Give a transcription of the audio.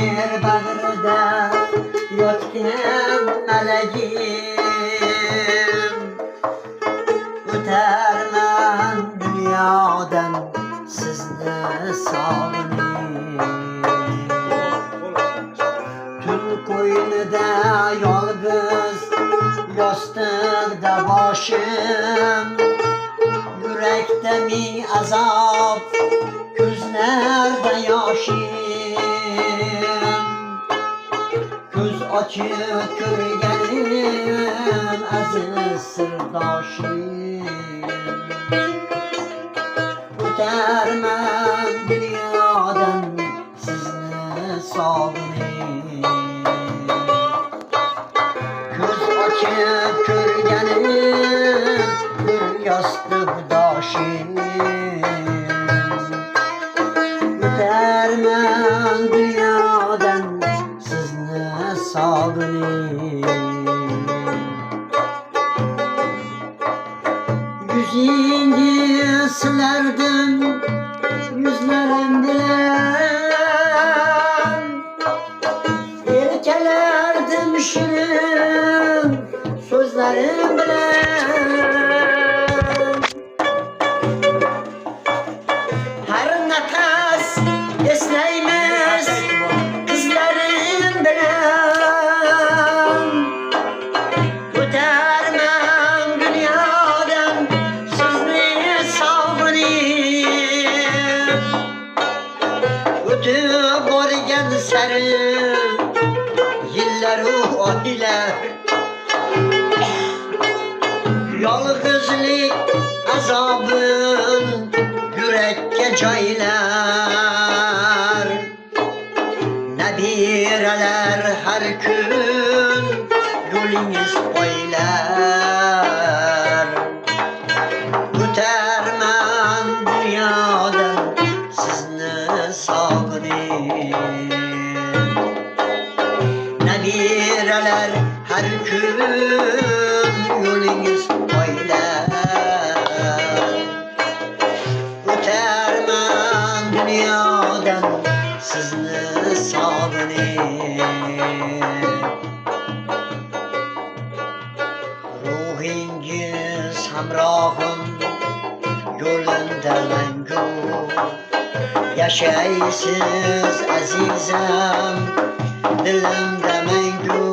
yer bag'rida yotgan malagim, o'tarman dunyodan sizni sog'inib. Tun qo'ynida yolg'iz yostiqda boshim, yurakda ming azob, ko'zlarda yoshim. Ko'z ochib ko'rganim aziz sirdoshim, o'tarman dunyodan sizni sog'inib. Ko'z ochib ko'rganim bir yostiqdoshim, o'tarman dunyodan sizni sog'inib. Yuzingiz silardim yuzlarim bilan, erkalardim shirin so'zlarim bilan. Har nafas eslaymiz qizlarim bilan, o'tarman dunyodan sizni sog'inib. O'tib borgan sari yillaru oylar, yolg'izlik azobin yurakka joylar. Nabiralar har kun yo'lingiz poylar, o'tarman dunyodan sizni sog'inib. Nabiralar har kun yo'lingiz poylar, o'tarman dunyodan sizni sog'inib. Ruhingiz hamrohim yo'limda mangu, yashaysiz azizam dilimda mangu.